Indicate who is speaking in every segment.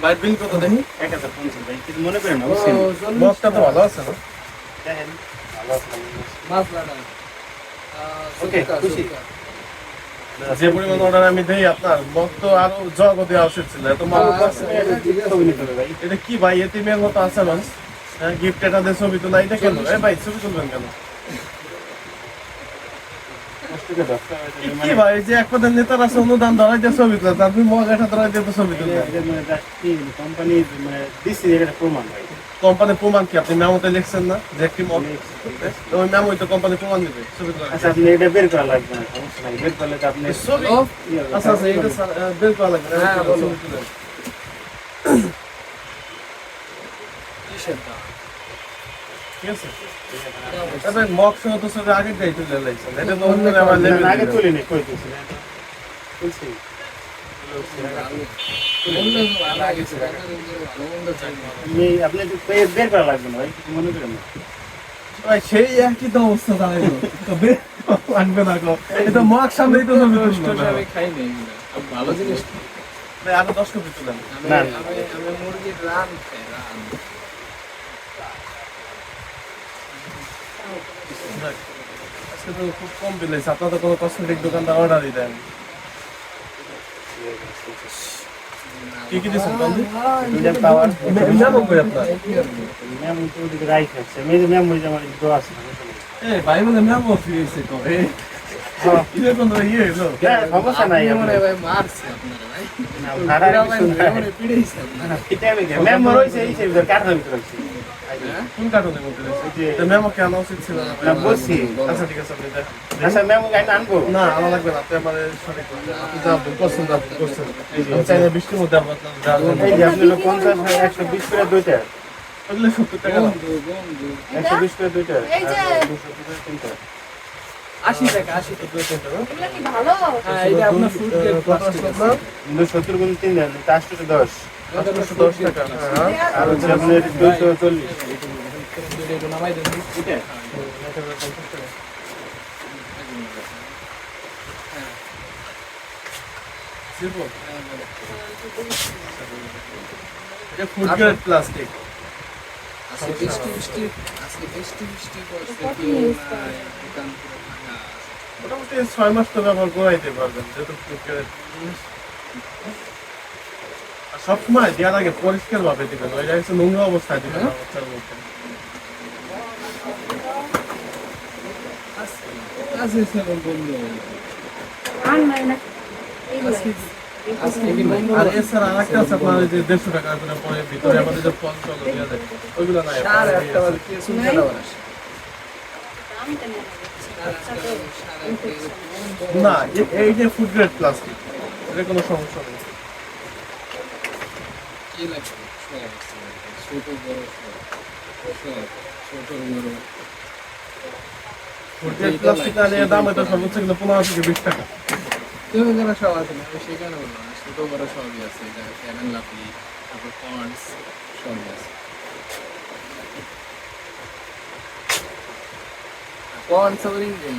Speaker 1: ভাই বিল কত দেখি?
Speaker 2: 1050 ভাই কিছু মনে করেন না বুঝছেন
Speaker 1: বক্সটা তো ভালো আছে না?
Speaker 2: দেখেন ভালো আছে
Speaker 3: মাছলাটা
Speaker 2: ওকে খুশি
Speaker 1: যে পরিমাণ অর্ডার আমি দেই আপনার বক্স তো আরো জগও দেওয়া উচিত ছিল এত মাল আছে।
Speaker 2: ছবি নিতে হবে ভাই
Speaker 1: এটা কি ভাই এতিমের মতো আছে মানুষ? হ্যাঁ গিফট এটা দিয়ে ছবি তোলা এটা কেন? ভাই ছবি তুলবেন কেন?
Speaker 2: কষ্ট করে 10 টাকা
Speaker 1: কি ভাই যে এক পদের নেতার আছে অনুদান ধরাই দিয়ে ছবি তোলা আপনি মজাটা ধরাই দিয়ে তো ছবি তুলবেন।
Speaker 2: কোম্পানি মানে দিছি এটা প্রমাণ ভাই
Speaker 1: কোম্পানির প্রমাণ কি আপনি মেমোতে লিখছেন না যে একটি তো ওই মেমোই তো কোম্পানি প্রমাণ দিবে ছবি তোলা।
Speaker 2: আচ্ছা আপনি এটা বের করা লাগবে না সমস্যা নাই বের করলে তো আপনি
Speaker 1: ছবি আচ্ছা আচ্ছা এটা বের করা লাগবে না
Speaker 3: হ্যাঁ, বলো।
Speaker 1: ছবি তুলেন। ঠিক আছে তবে মক সহ তো ছবি আগে দিয়ে তুলে লাইছেন এটা তো অন্য আমার লেভেল
Speaker 2: আগে তুলি নি কই তুলছি না তুলছি আপনি বের করা লাগবে না ভাই কিছু মনে করেন না
Speaker 1: ভাই সেই একই তো অবস্থা দাঁড়াইলো তো বের লাগবে না গো এটা মক সামনেই তো ছবি তুলবে
Speaker 3: আমি খাই না এগুলো ভালো জিনিস না।
Speaker 1: ভাই আরো 10 কপি তুলেন।
Speaker 3: আমি
Speaker 2: না।
Speaker 3: আমি মুরগির রান খাই রান
Speaker 1: আজকে তো খুব কম বিল হয়েছে আপনার তো কোনো কসমেটিক দোকানদার অর্ডারই দেন কি কি দিচ্ছেন বন্ধু?
Speaker 2: দুইটা পাওয়ার
Speaker 1: মেমো কই আপনার?
Speaker 2: ম্যাম তো ওদিকে রাইট আছে ম্যাম ওই যে আমার একটু আছে
Speaker 1: এই ভাই বলে মেমো ফিরেছে কবে
Speaker 2: হ্যাঁ
Speaker 1: এটা কোনো ইয়ে হলো
Speaker 2: সমস্যা নাই
Speaker 3: আপনি মনে হয় ভাই মারছে আপনারা ভাই
Speaker 2: না ভাড়া কিছু নাই
Speaker 3: মনে পিড়াইছে আপনারা
Speaker 2: এটা আমি ম্যাম রইছে এই সেই কার্টন ভিতরে আছে
Speaker 1: কোন কার্টুনের মধ্যে রয়েছে?
Speaker 2: ওই যে
Speaker 1: তো মেমো কেন উচিত ছিল না?
Speaker 2: না বলছি
Speaker 1: আচ্ছা ঠিক আছে আপনি দেখেন।
Speaker 2: আচ্ছা ম্যাম গাইড আনবো
Speaker 1: না আমার লাগবে না আপনি আমার সঠিক বলছেন। আপনি যা করছেন তা আপনি করছেন আমি চাইলে 20 এর মধ্যে আপনার দেওয়ার জন্য।
Speaker 2: এই যে আপনি 50 120 করে দুইটা
Speaker 1: ওগুলো 70 টাকা দাম।
Speaker 3: বন্ধু বন্ধু
Speaker 2: 120 করে দুইটা
Speaker 4: এই যে
Speaker 2: 200 করে তিনটা
Speaker 3: 80 টাকা 80 টাকা
Speaker 4: এগুলো কি ভালো?
Speaker 3: হ্যাঁ এটা আপনার ফুড গ্রেড প্লাস্টিক আছে
Speaker 2: 270 গুণ 3 দেন 810
Speaker 1: 810 টাকা হ্যাঁ
Speaker 2: আর হচ্ছে আপনার 240
Speaker 3: এটা নামাই দেন
Speaker 2: এটা
Speaker 1: জিরো এটা ফুড গ্রেড প্লাস্টিক
Speaker 3: আজকে বৃষ্টি আজকে বৃষ্টি করছে
Speaker 4: কত
Speaker 3: কি
Speaker 4: use
Speaker 3: না
Speaker 4: করে?
Speaker 3: দোকান পুরো ভাঙা
Speaker 1: মোটামুটি 6 মাস তো ব্যবহার করাইতে পারবেন যেহেতু ফুড গ্রেড আর সবসময় দেওয়ার আগে পরিষ্কার ভাবে দিবেন ওইটা হচ্ছে নোংরা অবস্থায় দিবেন না অবস্থার মধ্যে
Speaker 3: আজকে সেরকম বন্ধু
Speaker 4: আর নাই না। এইগুলো।
Speaker 3: আজকে কি বন্ধু
Speaker 1: আর এছাড়া আরেকটা আছে আপনার ওই যে 150 টাকা করে পরে ভিতরে আমাদের যে ফল চলো দেওয়া যায় ওইগুলো নাই আপনার
Speaker 3: সাড়ে
Speaker 1: এই
Speaker 3: আটটা বাজে কি শুনতে দাও না
Speaker 4: দাম কেন?
Speaker 1: না এই যে ফুড গ্রেড প্লাস্টিক এটা কোনো সমস্যা নেই
Speaker 3: কি লাগবে ছোট বড় ছোট বড়
Speaker 1: ফুড গ্রেড প্লাস্টিক আর এর দাম এটা সর্বোচ্চ কিন্তু 15 থেকে 20 টাকা
Speaker 3: তুমি যারা সব আছে না আমি সেখানে বললাম ছোট বড় সবই আছে এটা ক্যামেল লাপি তারপর পন্ডস সবই আছে পন্ডস আবার ইঞ্জিন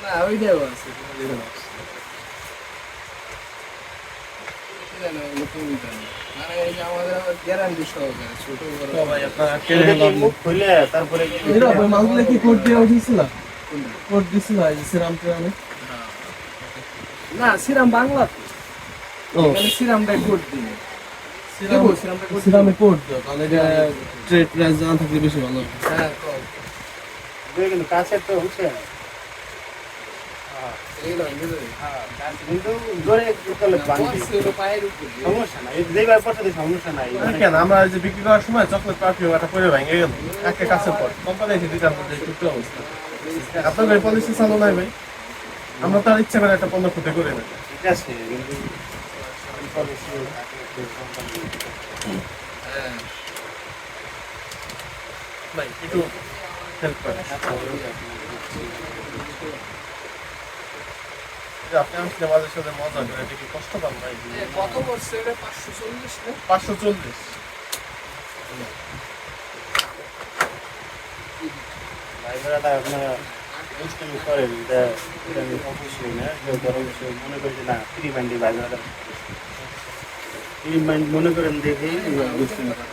Speaker 3: না ওইটাও আছে জানো ওগুলো তুমি জানো মানে এই যে আমাদের আবার গ্যারান্টি সহকারে ছোট বড়
Speaker 1: তো ভাই আপনারা কিনে
Speaker 2: এটা কি
Speaker 1: নিলাম
Speaker 2: মুখ খুলে তারপরে
Speaker 1: এরা ওই মালগুলো কি কোড দিয়ে উঠিছিল কোড দিছিল এই সিরাম টিরামে
Speaker 3: না সিরাম বাংলা
Speaker 1: ও
Speaker 3: এখানে সিরামটা কোড দিই
Speaker 1: সিরাম
Speaker 3: সিরামটা কোড
Speaker 1: সিরামে কোড দাও তাহলে এটা ট্রেড প্রাইস জানা থাকলে বেশি ভালো হবে
Speaker 3: হ্যাঁ কম
Speaker 2: কিন্তু কাছে তো হচ্ছে
Speaker 3: এইগুলো বুঝলি
Speaker 2: কিন্তু জোরে করলে বাংলা
Speaker 3: এগুলো পায়ের উপর
Speaker 2: সমস্যা নাই এই যেবার পড়তে সমস্যা নাই
Speaker 1: কেন আমরা যে বিক্রি করার সময় চকলেট পারফিউম একটা করে ভেঙে গেল একটা কাছের পর কোম্পানি এসে দুইটার মধ্যে একটু অবস্থা আপনার ভাই পলিসি চালু নাই ভাই আমরা তার ইচ্ছা করে একটা পণ্য ক্ষতি করে নেই
Speaker 2: ঠিক আছে কিন্তু
Speaker 3: হ্যাঁ
Speaker 1: ভাই একটু হেল্প করে যে আপনি আসলে মাঝে সাথে মজা করে এটা কি কষ্ট পান ভাই
Speaker 3: কত করছে এটা 540 না
Speaker 1: 540
Speaker 2: ভাইবেরাটা আপনার দুষ্টামি করেন, এটা আমি অবশ্যই না। কেউ ধরো অবশ্যই মনে করি যে না ফ্রি মাইন্ডে বাজার ফ্রি মাইন্ড মনে করেন দেখেই দুষ্টামি করেন।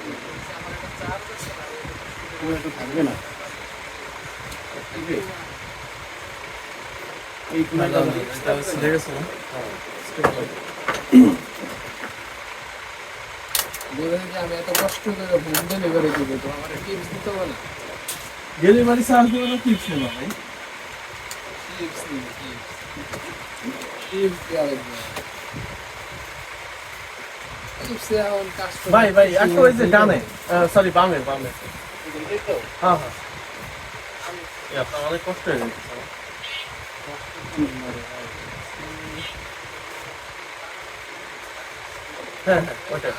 Speaker 2: তুমি একটু থাকবে না এই তোমার
Speaker 1: এটা ছিঁড়ে গেছে না?
Speaker 3: বলবেন যে আমি এত কষ্ট করে হোম ডেলিভারি দিব, তো আমার টিপস দিতে হবে না?
Speaker 1: ডেলিভারি চার্জ দেবো না টিপস নেবো ভাই?
Speaker 3: টিপস নিন, টিপস দেওয়া লাগবে। টিপস এখন কাস্টমার
Speaker 1: ভাই ভাই একটা ওই যে ডানে সরি বামে বামে হ্যাঁ হ্যাঁ এই আপনার অনেক কষ্ট হয়ে গেছে হ্যাঁ হ্যাঁ ওটা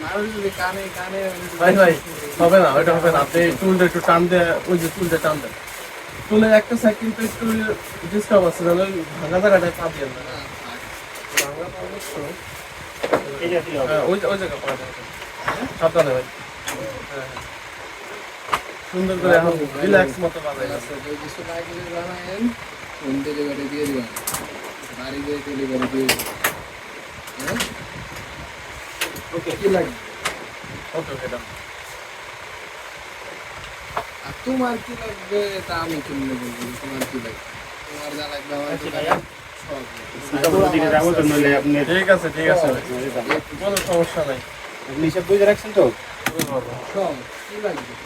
Speaker 3: মানুষ যদি কানে কানে
Speaker 1: ভাই ভাই হবে না ওইটা হবে না আপনি টুলটা একটু টান দেয় ওই যে টুলটা টান দেন টুলের একটা সাইড কিন্তু একটু ডিস্টার্ব আছে তাহলে ওই ভাঙা জায়গাটায় পা দিয়ে না ভাঙা পা অবশ্য
Speaker 2: এটা দিলে হবে।
Speaker 1: হ্যাঁ ওই জায়গা পা দেয় সাবধানে ভাই হ্যাঁ হ্যাঁ সুন্দর করে এখন রিল্যাক্স মতো বাজায়
Speaker 3: আচ্ছা, যদি কিছু লাগলে জানায়েন, হোম ডেলিভারি দিয়ে দিবেন, বাড়ি গিয়ে ডেলিভারি দিয়ে দিবেন। হ্যাঁ?
Speaker 2: ওকে
Speaker 3: কি লাগবে?
Speaker 1: ওকে ওকে ডান
Speaker 3: আর তোমার কি লাগবে তা আমি কিনলে বলবো, তোমার কি লাগবে? তোমার যা লাগবে আমার
Speaker 2: আচ্ছা,
Speaker 3: দোকানে
Speaker 2: ভাইয়া।
Speaker 3: সব
Speaker 2: মোটামুটি দিকে যাবো তো, নইলে আপনি
Speaker 1: ঠিক আছে ভাই কোনো সমস্যা নাই
Speaker 2: আপনি হিসাব বুঝে রাখছেন তো?
Speaker 1: বুঝতে পারবো
Speaker 3: সব কি লাগবে?